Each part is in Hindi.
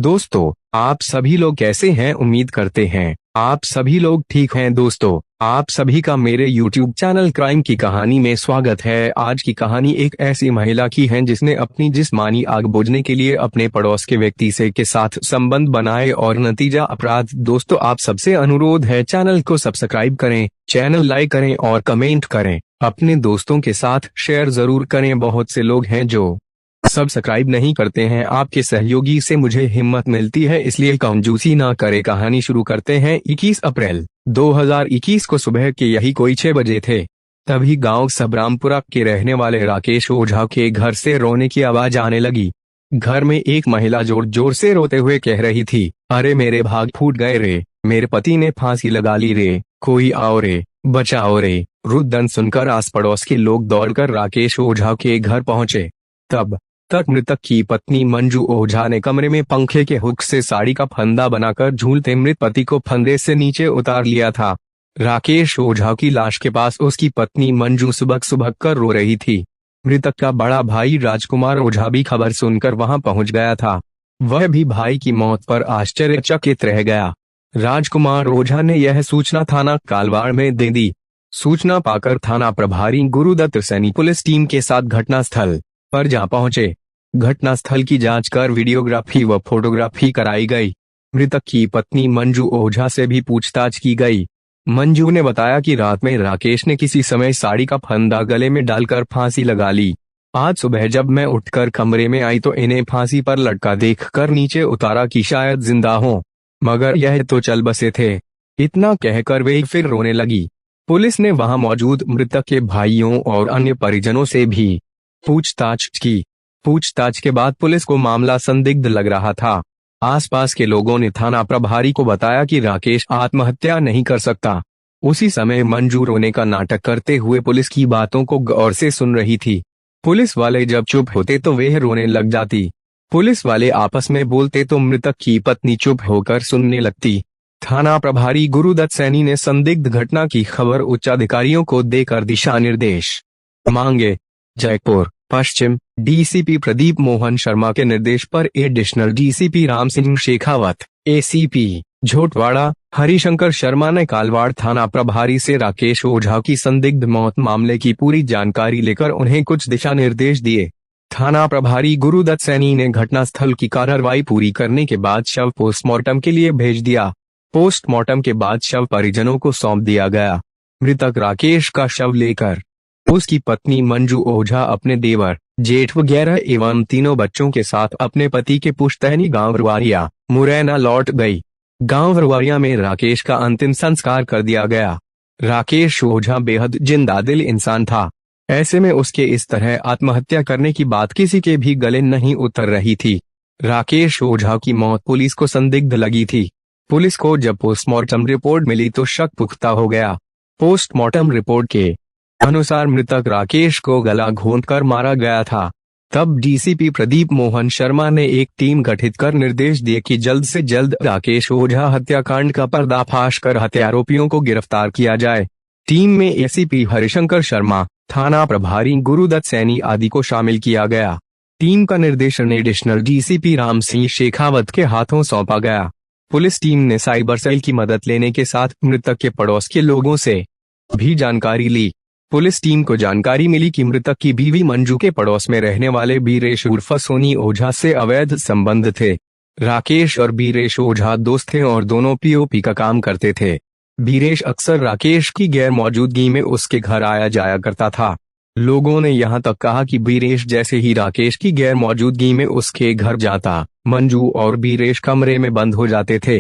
दोस्तों, आप सभी लोग कैसे हैं? उम्मीद करते हैं आप सभी लोग ठीक हैं। दोस्तों, आप सभी का मेरे YouTube चैनल क्राइम की कहानी में स्वागत है। आज की कहानी एक ऐसी महिला की है जिसने अपनी जिस्मानी आग बुझने के लिए अपने पड़ोस के व्यक्ति से के साथ संबंध बनाए और नतीजा अपराध। दोस्तों, आप सबसे अनुरोध है चैनल को सब्सक्राइब करें, चैनल लाइक करें और कमेंट करें। अपने दोस्तों के साथ शेयर जरूर करें। बहुत से लोग हैं जो सब्सक्राइब नहीं करते हैं। आपके सहयोगी से मुझे हिम्मत मिलती है, इसलिए कंजूसी ना करे। कहानी शुरू करते हैं। 21 अप्रैल 2021 को सुबह के यही कोई 6 बजे थे। तभी गांव सबरामपुरा के रहने वाले राकेश ओझा के घर से रोने की आवाज आने लगी। घर में एक महिला जोर जोर से रोते हुए कह रही थी, अरे मेरे भाग फूट गए रे, मेरे पति ने फांसी लगा ली रे, कोई आओ रे, बचाओ रे। रुदन सुनकर आस पड़ोस के लोग दौड़कर राकेश ओझा के घर पहुंचे। तब तक मृतक की पत्नी मंजू ओझा ने कमरे में पंखे के हुक से साड़ी का फंदा बनाकर झूलते मृत पति को फंदे से नीचे उतार लिया था। राकेश ओझा की लाश के पास उसकी पत्नी मंजू सुबह सुबह कर रो रही थी। मृतक का बड़ा भाई राजकुमार ओझा भी खबर सुनकर वहां पहुंच गया था। वह भी भाई की मौत पर आश्चर्यचकित रह गया। राजकुमार ओझा ने यह सूचना थाना कालवाड़ में दे दी। सूचना पाकर थाना प्रभारी गुरुदत्त सैनी पुलिस टीम के साथ घटनास्थल पर जा पहुंचे। घटनास्थल की जांच कर वीडियोग्राफी व फोटोग्राफी कराई गई। मृतक की पत्नी मंजू ओझा से भी पूछताछ की गई। मंजू ने बताया कि रात में राकेश ने किसी समय साड़ी का फंदा गले में डालकर फांसी लगा ली। आज सुबह जब मैं उठकर कमरे में आई तो इन्हें फांसी पर लटका देखकर नीचे उतारा कि शायद जिंदा हो, मगर यह तो चल बसे थे। इतना कहकर वे फिर रोने लगी। पुलिस ने वहां मौजूद मृतक के भाइयों और अन्य परिजनों से भी पूछताछ की। पूछताछ के बाद पुलिस को मामला संदिग्ध लग रहा था। आसपास के लोगों ने थाना प्रभारी को बताया कि राकेश आत्महत्या नहीं कर सकता। उसी समय मंजू रोने का नाटक करते हुए पुलिस की बातों को गौर से सुन रही थी। पुलिस वाले जब चुप होते तो वह रोने लग जाती। पुलिस वाले आपस में बोलते तो मृतक की पत्नी चुप होकर सुनने लगती। थाना प्रभारी गुरुदत्त सैनी ने संदिग्ध घटना की खबर उच्च अधिकारियों को देकर दिशा निर्देश मांगे। जयपुर पश्चिम डीसीपी प्रदीप मोहन शर्मा के निर्देश पर additional DCP Ram Singh Shekhawat, ACP Jhotwara Harishankar Sharma ने कालवाड़ थाना प्रभारी से राकेश ओझा की संदिग्ध मौत मामले की पूरी जानकारी लेकर उन्हें कुछ दिशा निर्देश दिए। थाना प्रभारी गुरुदत्त सैनी ने घटनास्थल की कार्रवाई पूरी करने के बाद शव पोस्टमार्टम के लिए भेज दिया। पोस्टमार्टम के बाद शव परिजनों को सौंप दिया गया। मृतक राकेश का शव लेकर उसकी पत्नी मंजू ओझा अपने देवर, जेठ वगैरह एवं तीनों बच्चों के साथ अपने पति के पुश्तैनी गांव रुआरिया मुरैना लौट गई। गांव रुआरिया में राकेश का अंतिम संस्कार कर दिया गया। राकेश ओझा बेहद जिंदादिल इंसान था। ऐसे में उसके इस तरह आत्महत्या करने की बात किसी के भी गले नहीं उतर रही थी। राकेश ओझा की मौत पुलिस को संदिग्ध लगी थी। पुलिस को जब पोस्टमार्टम रिपोर्ट मिली तो शक पुख्ता हो गया। पोस्टमार्टम रिपोर्ट के अनुसार मृतक राकेश को गला घोंटकर मारा गया था। तब डीसीपी प्रदीप मोहन शर्मा ने एक टीम गठित कर निर्देश दिए कि जल्द से जल्द राकेश ओझा हत्याकांड का पर्दाफाश कर हत्यारोपियों को गिरफ्तार किया जाए। टीम में एसीपी हरिशंकर शर्मा, थाना प्रभारी गुरुदत्त सैनी आदि को शामिल किया गया। टीम का निर्देशन एडिशनल डीसीपी राम सिंह शेखावत के हाथों सौंपा गया। पुलिस टीम ने साइबर सेल की मदद लेने के साथ मृतक के पड़ोस के लोगों से भी जानकारी ली। पुलिस टीम को जानकारी मिली कि मृतक की बीवी मंजू के पड़ोस में रहने वाले बीरेश उर्फ सोनी ओझा से अवैध संबंध थे। राकेश और बीरेश ओझा दोस्त थे और दोनों पीओपी का काम करते थे। बीरेश अक्सर राकेश की गैर मौजूदगी में उसके घर आया जाया करता था। लोगों ने यहाँ तक कहा कि बीरेश जैसे ही राकेश की गैर मौजूदगी में उसके घर जाता, मंजू और बीरेश कमरे में बंद हो जाते थे।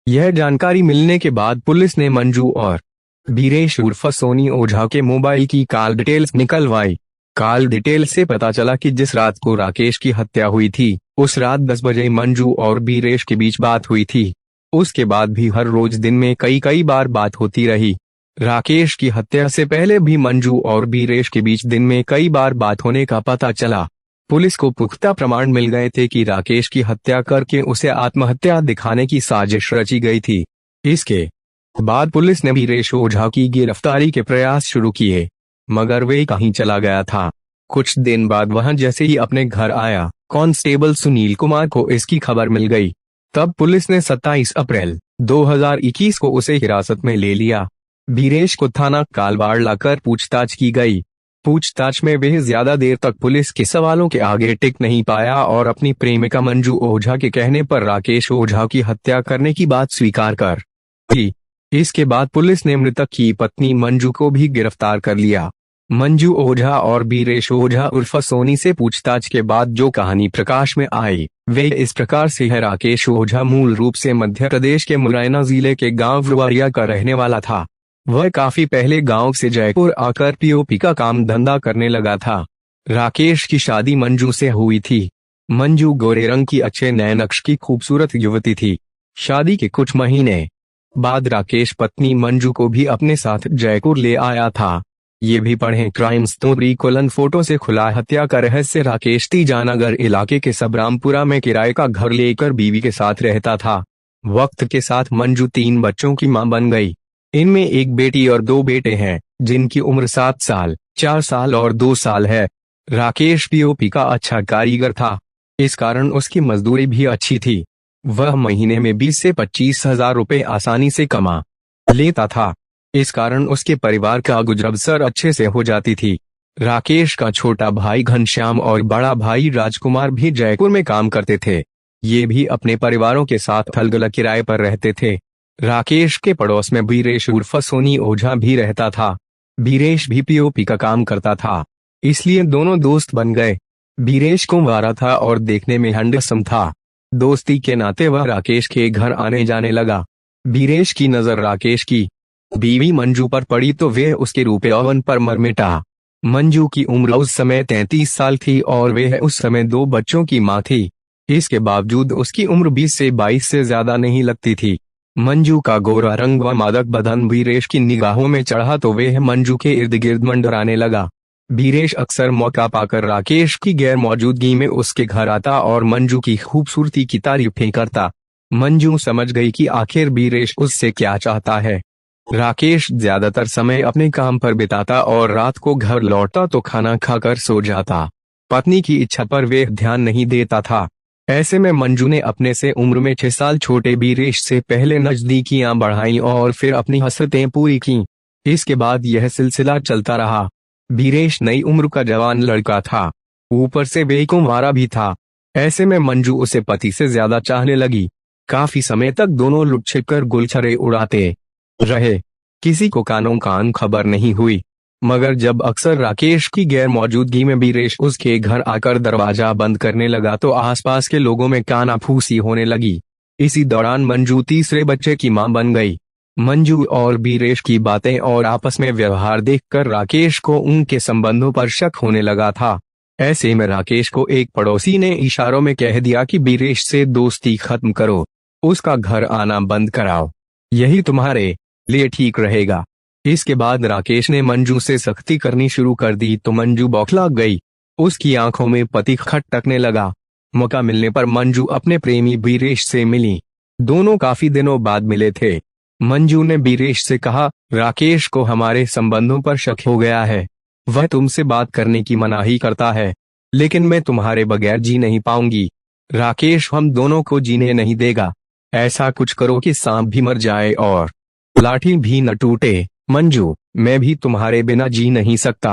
यह जानकारी मिलने के बाद पुलिस ने मंजू और बीरेश उर्फ सोनी ओझा के मोबाइल की कॉल डिटेल्स निकलवाई। कॉल डिटेल से पता चला कि जिस रात को राकेश की हत्या हुई थी, उस रात 10 बजे मंजू और बीरेश के बीच बात हुई थी। उसके बाद भी हर रोज दिन में कई बार बात होती रही। राकेश की हत्या से पहले भी मंजू और बीरेश के बीच दिन में कई बार बात होने का पता चला। पुलिस को पुख्ता प्रमाण मिल गए थे कि राकेश की हत्या करके उसे आत्महत्या दिखाने की साजिश रची गई थी। इसके बाद पुलिस ने बीरेश ओझा की गिरफ्तारी के प्रयास शुरू किए, मगर वे कहीं चला गया था। कुछ दिन बाद वहां जैसे ही अपने घर आया, कांस्टेबल सुनील कुमार को इसकी खबर मिल गई। तब पुलिस ने 27 अप्रैल 2021 को उसे हिरासत में ले लिया। बीरेश को थाना कालवाड़ लाकर पूछताछ की गई। पूछताछ में वह ज्यादा देर तक पुलिस के सवालों के आगे टिक नहीं पाया और अपनी प्रेमिका मंजू ओझा के कहने पर राकेश ओझा की हत्या करने की बात स्वीकार कर दी। इसके बाद पुलिस ने मृतक की पत्नी मंजू को भी गिरफ्तार कर लिया। मंजू ओझा और बीरेश ओझा उर्फ सोनी से पूछताछ के बाद जो कहानी प्रकाश में आई वे इस प्रकार से है। राकेश ओझा मूल रूप से मध्य प्रदेश के मुरैना जिले के गांव रुवारिया का रहने वाला था। वह काफी पहले गांव से जयपुर आकर पीओपी का काम धंधा करने लगा था। राकेश की शादी मंजू से हुई थी। मंजू गोरे रंग की अच्छे नैनक्श की खूबसूरत युवती थी। शादी के कुछ महीने बाद राकेश पत्नी मंजू को भी अपने साथ जयपुर ले आया था। ये भी पढ़ें क्राइम स्टोरी फोटो से खुला हत्या का रहस्य। राकेश तीजानगर इलाके के सबरामपुरा में किराए का घर लेकर बीवी के साथ रहता था। वक्त के साथ मंजू 3 बच्चों की मां बन गई। इनमें एक बेटी और 2 बेटे हैं जिनकी उम्र 7 साल, 4 साल और 2 साल है। राकेश पीओपी का अच्छा कारीगर था, इस कारण उसकी मजदूरी भी अच्छी थी। वह महीने में 20 से 25 हजार रुपए आसानी से कमा लेता था। इस कारण उसके परिवार का गुजर बसर अच्छे से हो जाती थी। राकेश का छोटा भाई घनश्याम और बड़ा भाई राजकुमार भी जयपुर में काम करते थे। ये भी अपने परिवारों के साथ अलग-अलग किराए पर रहते थे। राकेश के पड़ोस में बीरेश उर्फ सोनी ओझा भी रहता था। बीरेश भी पीओपी का काम करता था, इसलिए दोनों दोस्त बन गए। बीरेश कुंवारा था और देखने में हैंडसम था। दोस्ती के नाते वह राकेश के घर आने जाने लगा। बीरेश की नजर राकेश की बीवी मंजू पर पड़ी तो वे उसके रूपयौवन पर मर मिटा। मंजू की उम्र उस समय 33 साल थी और वह उस समय 2 बच्चों की मां थी। इसके बावजूद उसकी उम्र 20 से 22 से ज्यादा नहीं लगती थी। मंजू का गोरा रंग व मादक बदन बीरेश की निगाहों में चढ़ा तो वह मंजू के इर्द गिर्द मंडराने लगा। बीरेश अक्सर मौका पाकर राकेश की गैर मौजूदगी में उसके घर आता और मंजू की खूबसूरती की तारीफें करता। मंजू समझ गई कि आखिर बीरेश उससे क्या चाहता है। राकेश ज्यादातर समय अपने काम पर बिताता और रात को घर लौटता तो खाना खाकर सो जाता। पत्नी की इच्छा पर वे ध्यान नहीं देता था। ऐसे में मंजू ने अपने से उम्र में 6 साल छोटे बीरेश से पहले नजदीकियां बढ़ाई और फिर अपनी हसरतें पूरी की। इसके बाद यह सिलसिला चलता रहा। बीरेश नई उम्र का जवान लड़का था, ऊपर से बेकुंवारा भी था। ऐसे में मंजू उसे पति से ज्यादा चाहने लगी। काफी समय तक दोनों लुट छिपकर गुलछरे उड़ाते रहे। किसी को कानों कान खबर नहीं हुई, मगर जब अक्सर राकेश की गैर मौजूदगी में बीरेश उसके घर आकर दरवाजा बंद करने लगा तो आसपास के लोगों में कानाफूसी होने लगी। इसी दौरान मंजू तीसरे बच्चे की मां बन गई। मंजू और बीरेश की बातें और आपस में व्यवहार देखकर राकेश को उनके संबंधों पर शक होने लगा था। ऐसे में राकेश को एक पड़ोसी ने इशारों में कह दिया कि बीरेश से दोस्ती खत्म करो, उसका घर आना बंद कराओ, यही तुम्हारे लिए ठीक रहेगा। इसके बाद राकेश ने मंजू से सख्ती करनी शुरू कर दी तो मंजू बौखला गई। उसकी आंखों में पति खटकने लगा। मौका मिलने पर मंजू अपने प्रेमी बीरेश से मिली। दोनों काफी दिनों बाद मिले थे। मंजू ने बीरेश से कहा, राकेश को हमारे संबंधों पर शक हो गया है। वह तुमसे बात करने की मनाही करता है, लेकिन मैं तुम्हारे बगैर जी नहीं पाऊंगी। राकेश हम दोनों को जीने नहीं देगा। ऐसा कुछ करो कि सांप भी मर जाए और लाठी भी न टूटे। मंजू, मैं भी तुम्हारे बिना जी नहीं सकता।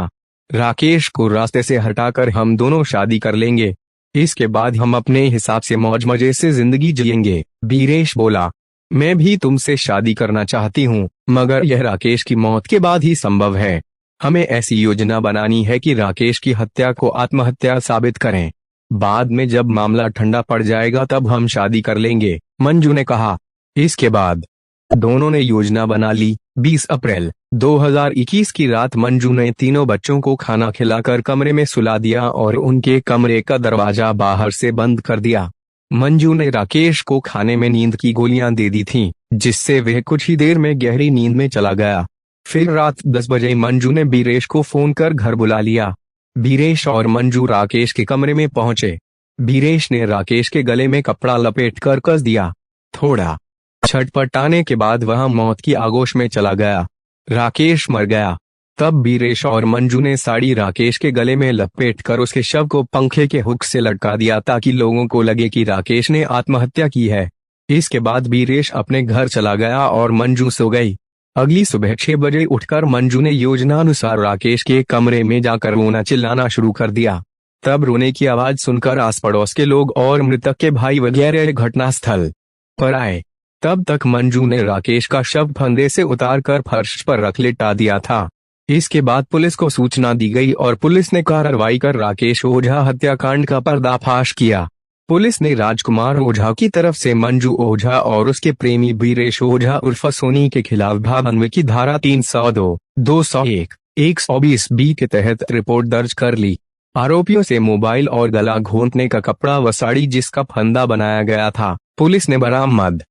राकेश को रास्ते से हटाकर हम दोनों शादी कर लेंगे। इसके बाद हम अपने हिसाब से मौज मजे से जिंदगी जिएंगे। बीरेश बोला, मैं भी तुमसे शादी करना चाहती हूँ, मगर यह राकेश की मौत के बाद ही संभव है। हमें ऐसी योजना बनानी है कि राकेश की हत्या को आत्महत्या साबित करें। बाद में जब मामला ठंडा पड़ जाएगा तब हम शादी कर लेंगे, मंजू ने कहा। इसके बाद दोनों ने योजना बना ली। 20 अप्रैल 2021 की रात मंजू ने तीनों बच्चों को खाना खिलाकर कमरे में सुला दिया और उनके कमरे का दरवाजा बाहर से बंद कर दिया। मंजू ने राकेश को खाने में नींद की गोलियां दे दी थीं, जिससे वह कुछ ही देर में गहरी नींद में चला गया। फिर रात 10 बजे मंजू ने बीरेश को फोन कर घर बुला लिया। बीरेश और मंजू राकेश के कमरे में पहुंचे। बीरेश ने राकेश के गले में कपड़ा लपेटकर कस दिया। थोड़ा छटपटाने के बाद वह मौत की आगोश में चला गया। राकेश मर गया। तब बीरेश और मंजू ने साड़ी राकेश के गले में लपेटकर उसके शव को पंखे के हुक से लटका दिया ताकि लोगों को लगे कि राकेश ने आत्महत्या की है। इसके बाद वीरेश अपने घर चला गया और मंजू सो गई। अगली सुबह 6 बजे उठकर मंजू ने योजनानुसार राकेश के कमरे में जाकर रोना चिल्लाना शुरू कर दिया। तब रोने की आवाज सुनकर आस पड़ोस के लोग और मृतक के भाई वगैरह घटनास्थल पर आए। तब तक मंजू ने राकेश का शव फंदे से उतारकर फर्श पर रख लिटा दिया था। इसके बाद पुलिस को सूचना दी गई और पुलिस ने कार्रवाई कर राकेश ओझा हत्याकांड का पर्दाफाश किया। पुलिस ने राजकुमार ओझा की तरफ से मंजू ओझा और उसके प्रेमी वीरेश ओझा उर्फ सोनी के खिलाफ भावनवे की धारा 302, 201, 120B के तहत रिपोर्ट दर्ज कर ली। आरोपियों से मोबाइल और गला घोंटने का कपड़ा व साड़ी जिसका फंदा बनाया गया था पुलिस ने बरामद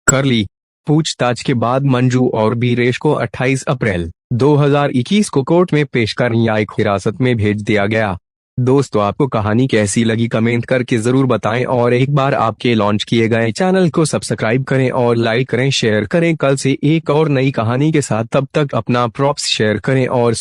कर ली। पूछताछ के बाद मंजू और वीरेश को 28 अप्रैल 2021 को कोर्ट में पेश कर न्यायिक हिरासत में भेज दिया गया। दोस्तों, आपको कहानी कैसी लगी कमेंट करके जरूर बताएं और एक बार आपके लॉन्च किए गए चैनल को सब्सक्राइब करें और लाइक करें, शेयर करें। कल से एक और नई कहानी के साथ, तब तक अपना प्रॉप्स शेयर करें और